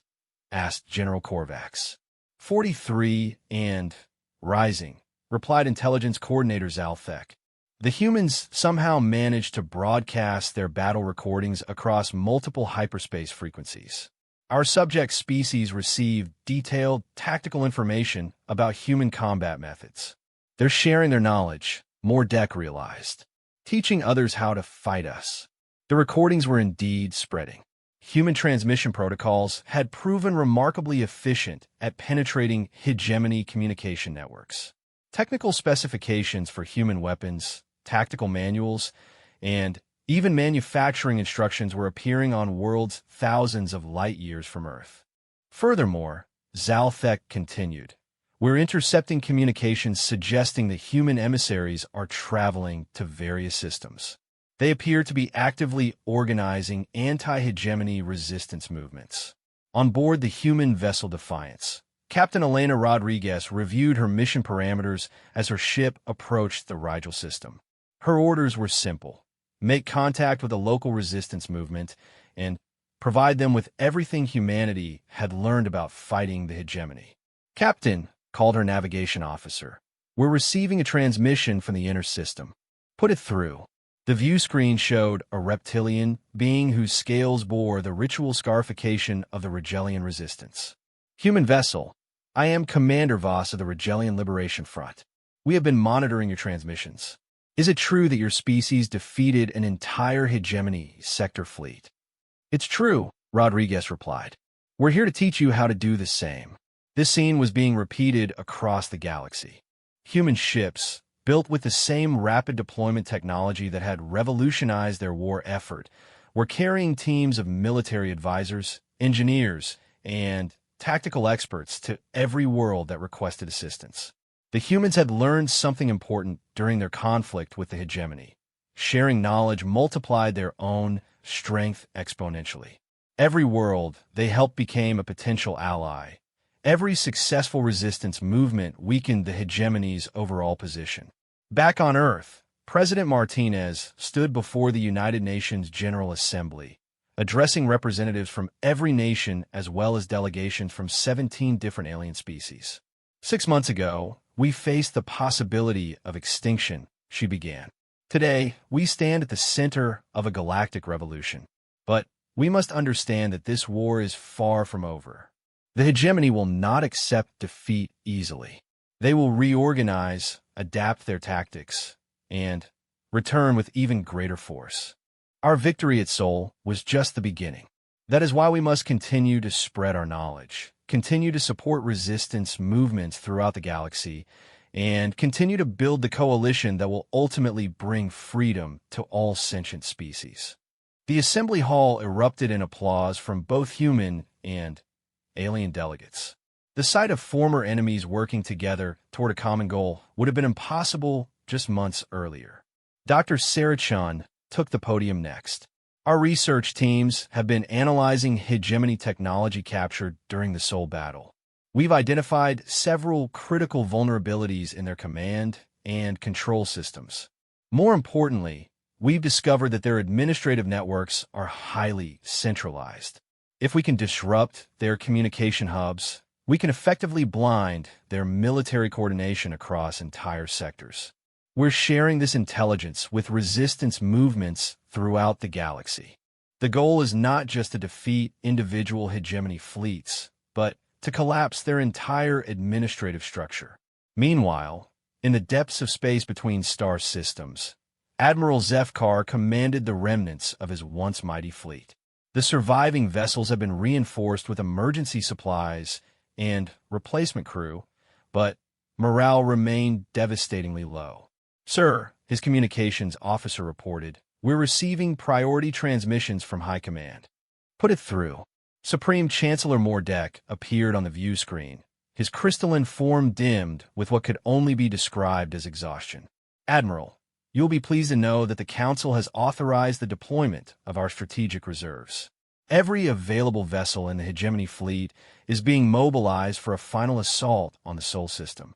asked General Korvax. 43 and rising, replied Intelligence Coordinator Zalthek. The humans somehow managed to broadcast their battle recordings across multiple hyperspace frequencies. Our subject species received detailed tactical information about human combat methods. They're sharing their knowledge, Mordek realized, teaching others how to fight us. The recordings were indeed spreading. Human transmission protocols had proven remarkably efficient at penetrating hegemony communication networks. Technical specifications for human weapons, tactical manuals, and even manufacturing instructions were appearing on worlds thousands of light years from Earth. Furthermore, Zalthek continued, "We're intercepting communications suggesting that human emissaries are traveling to various systems. They appear to be actively organizing anti-hegemony resistance movements." On board the human vessel Defiance, Captain Elena Rodriguez reviewed her mission parameters as her ship approached the Rigel system. Her orders were simple: make contact with a local resistance movement and provide them with everything humanity had learned about fighting the hegemony. "Captain," called her navigation officer, "we're receiving a transmission from the inner system. Put it through." The view screen showed a reptilian being whose scales bore the ritual scarification of the Rigelian resistance. "Human vessel, I am Commander Voss of the Rigelian Liberation Front. We have been monitoring your transmissions. Is it true that your species defeated an entire hegemony sector fleet?" "It's true," Rodriguez replied. "We're here to teach you how to do the same." This scene was being repeated across the galaxy. Human ships, built with the same rapid deployment technology that had revolutionized their war effort, were carrying teams of military advisors, engineers, and tactical experts to every world that requested assistance. The humans had learned something important during their conflict with the hegemony. Sharing knowledge multiplied their own strength exponentially. Every world they helped became a potential ally. Every successful resistance movement weakened the hegemony's overall position. Back on Earth, President Martinez stood before the United Nations General Assembly, addressing representatives from every nation as well as delegations from 17 different alien species. 6 months ago, we faced the possibility of extinction, she began. Today, we stand at the center of a galactic revolution. But We must understand that this war is far from over. The hegemony will not accept defeat easily. They will reorganize, adapt their tactics, and return with even greater force. Our victory at Sol was just the beginning. That is why we must continue to spread our knowledge, continue to support resistance movements throughout the galaxy, and continue to build the coalition that will ultimately bring freedom to all sentient species. The assembly hall erupted in applause from both human and alien delegates. The sight of former enemies working together toward a common goal would have been impossible just months earlier. Dr. Sarachon took the podium next. Our research teams have been analyzing hegemony technology captured during the Sol battle. We've identified several critical vulnerabilities in their command and control systems. More importantly, we've discovered that their administrative networks are highly centralized. If we can disrupt their communication hubs, we can effectively blind their military coordination across entire sectors. We're sharing this intelligence with resistance movements throughout the galaxy. The goal is not just to defeat individual hegemony fleets, but to collapse their entire administrative structure. Meanwhile, in the depths of space between star systems, Admiral Zefkar commanded the remnants of his once mighty fleet. The surviving vessels have been reinforced with emergency supplies and replacement crew, but morale remained devastatingly low. "Sir," his communications officer reported, "we're receiving priority transmissions from High Command." "Put it through." Supreme Chancellor Mordek appeared on the view screen, his crystalline form dimmed with what could only be described as exhaustion. "Admiral, you'll be pleased to know that the Council has authorized the deployment of our strategic reserves. Every available vessel in the hegemony fleet is being mobilized for a final assault on the Sol system."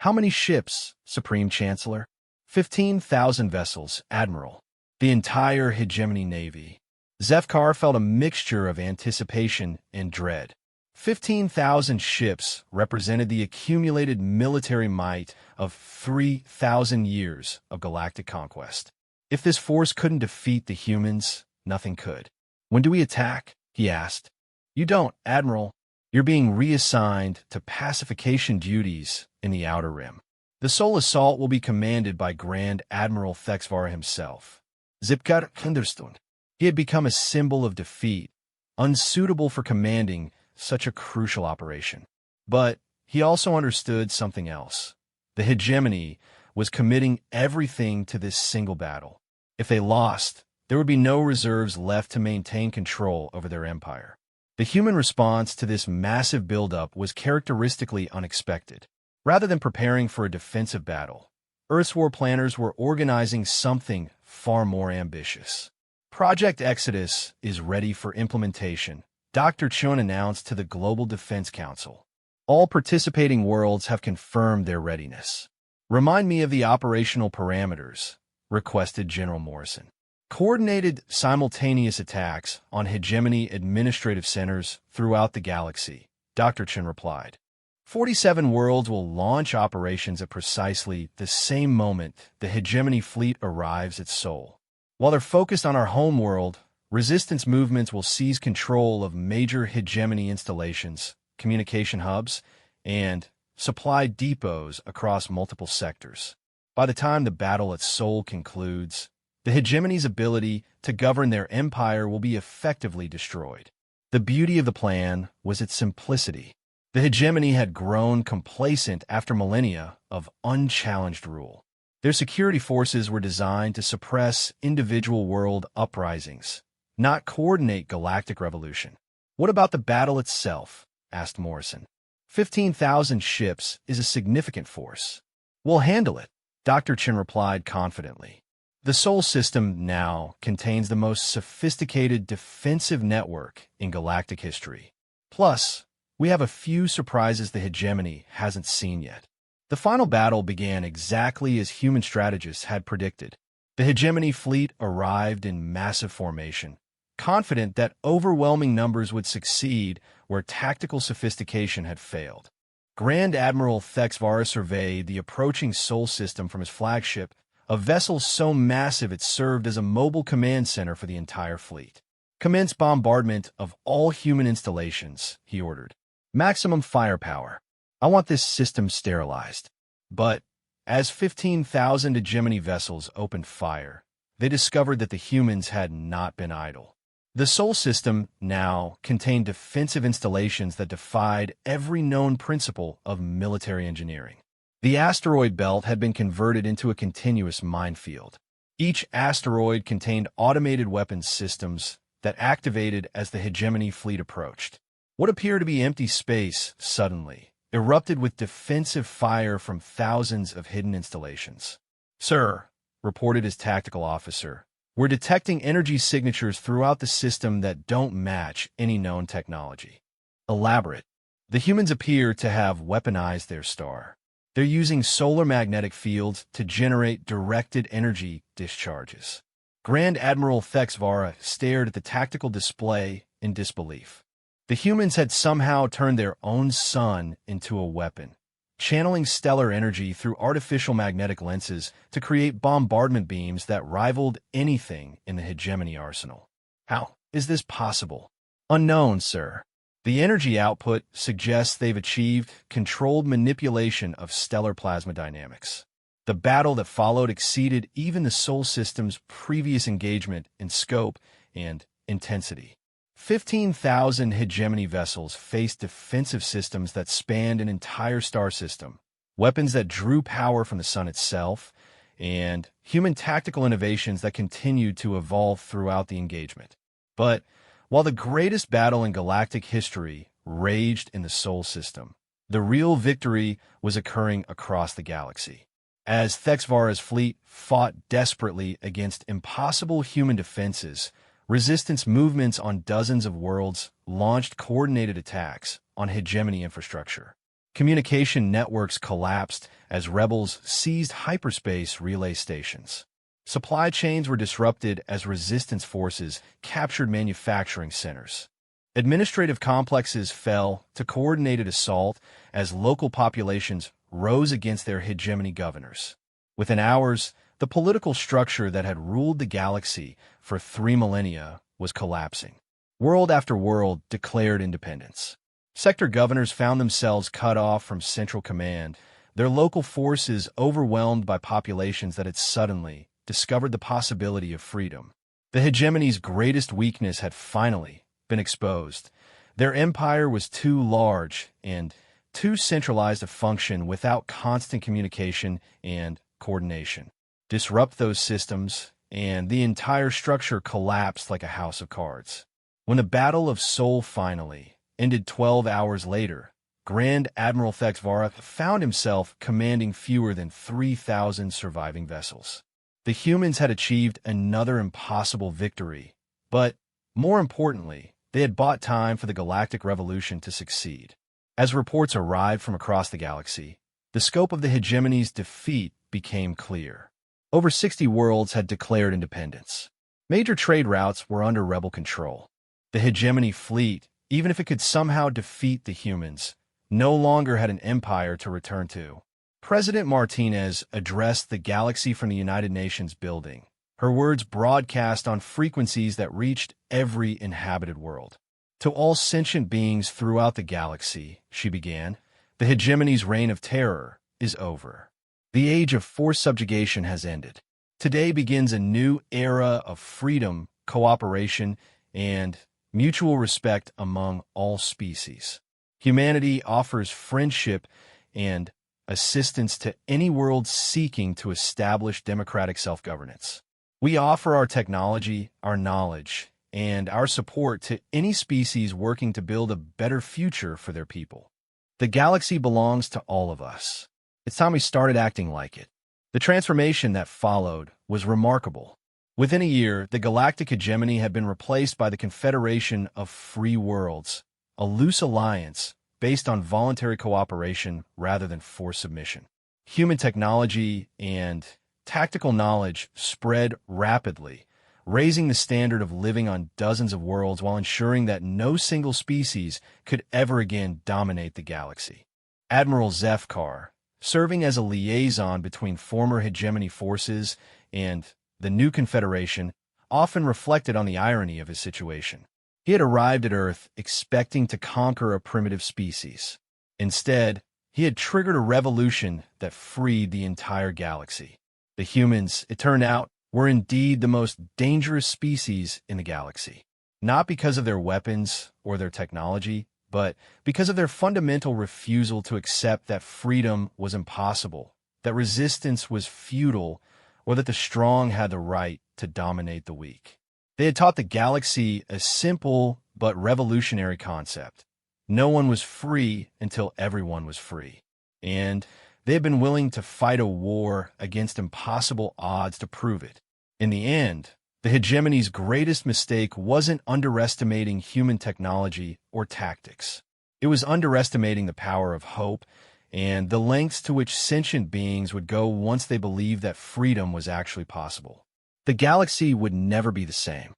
"How many ships, Supreme Chancellor?" 15,000 vessels, Admiral. The entire hegemony navy. Zefkar felt a mixture of anticipation and dread. 15,000 ships represented the accumulated military might of 3,000 years of galactic conquest. If this force couldn't defeat the humans, nothing could. "When do we attack?" he asked. "You don't, Admiral. You're being reassigned to pacification duties in the Outer Rim. The Sol assault will be commanded by Grand Admiral Thexvar himself." Zipkar understood. He had become a symbol of defeat, unsuitable for commanding such a crucial operation. But he also understood something else. The hegemony was committing everything to this single battle. If they lost, there would be no reserves left to maintain control over their empire. The human response to this massive buildup was characteristically unexpected. Rather than preparing for a defensive battle, Earth's war planners were organizing something far more ambitious. Project Exodus is ready for implementation, Dr. Chun announced to the Global Defense Council. All participating worlds have confirmed their readiness. "Remind me of the operational parameters," requested General Morrison. "Coordinated simultaneous attacks on hegemony administrative centers throughout the galaxy," Dr. Chun replied. 47 worlds will launch operations at precisely the same moment the hegemony fleet arrives at Sol. While they're focused on our home world, resistance movements will seize control of major hegemony installations, communication hubs, and supply depots across multiple sectors. By the time the battle at Sol concludes, the hegemony's ability to govern their empire will be effectively destroyed. The beauty of the plan was its simplicity. The hegemony had grown complacent after millennia of unchallenged rule. Their security forces were designed to suppress individual world uprisings, not coordinate galactic revolution. "What about the battle itself?" asked Morrison. 15,000 ships is a significant force. "We'll handle it," Dr. Chin replied confidently. The Sol system now contains the most sophisticated defensive network in galactic history. Plus, we have a few surprises the hegemony hasn't seen yet. The final battle began exactly as human strategists had predicted. The hegemony fleet arrived in massive formation, confident that overwhelming numbers would succeed where tactical sophistication had failed. Grand Admiral Thexvar surveyed the approaching Sol system from his flagship, a vessel so massive it served as a mobile command center for the entire fleet. "Commence bombardment of all human installations," he ordered. "Maximum firepower. I want this system sterilized." But as 15,000 hegemony vessels opened fire, they discovered that the humans had not been idle. The Sol system now contained defensive installations that defied every known principle of military engineering. The asteroid belt had been converted into a continuous minefield. Each asteroid contained automated weapons systems that activated as the hegemony fleet approached. What appeared to be empty space suddenly erupted with defensive fire from thousands of hidden installations. "Sir," reported his tactical officer, "we're detecting energy signatures throughout the system that don't match any known technology." Elaborate. The humans appear to have weaponized their star. They're using solar magnetic fields to generate directed energy discharges. Grand Admiral Thexvara stared at the tactical display in disbelief. The humans had somehow turned their own sun into a weapon, channeling stellar energy through artificial magnetic lenses to create bombardment beams that rivaled anything in the hegemony arsenal. How is this possible? Unknown, sir. The energy output suggests they've achieved controlled manipulation of stellar plasma dynamics. The battle that followed exceeded even the Sol system's previous engagement in scope and intensity. 15,000 hegemony vessels faced defensive systems that spanned an entire star system, weapons that drew power from the sun itself, and human tactical innovations that continued to evolve throughout the engagement. But while the greatest battle in galactic history raged in the Sol system, the real victory was occurring across the galaxy. As Thexvara's fleet fought desperately against impossible human defenses, resistance movements on dozens of worlds launched coordinated attacks on hegemony infrastructure. Communication networks collapsed as rebels seized hyperspace relay stations. Supply chains were disrupted as resistance forces captured manufacturing centers. Administrative complexes fell to coordinated assault as local populations rose against their hegemony governors. Within hours, the political structure that had ruled the galaxy for 3 millennia was collapsing. World after world declared independence. Sector governors found themselves cut off from central command, their local forces overwhelmed by populations that had suddenly discovered the possibility of freedom. The hegemony's greatest weakness had finally been exposed. Their empire was too large and too centralized to function without constant communication and coordination. Disrupt those systems, and the entire structure collapsed like a house of cards. When the Battle of Sol finally ended 12 hours later, Grand Admiral Thexvara found himself commanding fewer than 3,000 surviving vessels. The humans had achieved another impossible victory, but more importantly, they had bought time for the galactic revolution to succeed. As reports arrived from across the galaxy, the scope of the hegemony's defeat became clear. Over 60 worlds had declared independence. Major trade routes were under rebel control. The hegemony fleet, even if it could somehow defeat the humans, no longer had an empire to return to. President Martinez addressed the galaxy from the United Nations building, her words broadcast on frequencies that reached every inhabited world. To all sentient beings throughout the galaxy, she began, the hegemony's reign of terror is over. The age of forced subjugation has ended. Today begins a new era of freedom, cooperation, and mutual respect among all species. Humanity offers friendship and assistance to any world seeking to establish democratic self-governance. We offer our technology, our knowledge, and our support to any species working to build a better future for their people. The galaxy belongs to all of us. It's time we started acting like it. The transformation that followed was remarkable. Within a year, the galactic hegemony had been replaced by the Confederation of Free Worlds, a loose alliance based on voluntary cooperation rather than forced submission. Human technology and tactical knowledge spread rapidly, raising the standard of living on dozens of worlds while ensuring that no single species could ever again dominate the galaxy. Admiral Zefkar, serving as a liaison between former hegemony forces and the new Confederation, often reflected on the irony of his situation. He had arrived at Earth expecting to conquer a primitive species. Instead, he had triggered a revolution that freed the entire galaxy. The humans, it turned out, were indeed the most dangerous species in the galaxy. Not because of their weapons or their technology, but because of their fundamental refusal to accept that freedom was impossible, that resistance was futile, or that the strong had the right to dominate the weak. They had taught the galaxy a simple but revolutionary concept. No one was free until everyone was free. And they had been willing to fight a war against impossible odds to prove it. In the end, the hegemony's greatest mistake wasn't underestimating human technology or tactics. It was underestimating the power of hope and the lengths to which sentient beings would go once they believed that freedom was actually possible. The galaxy would never be the same.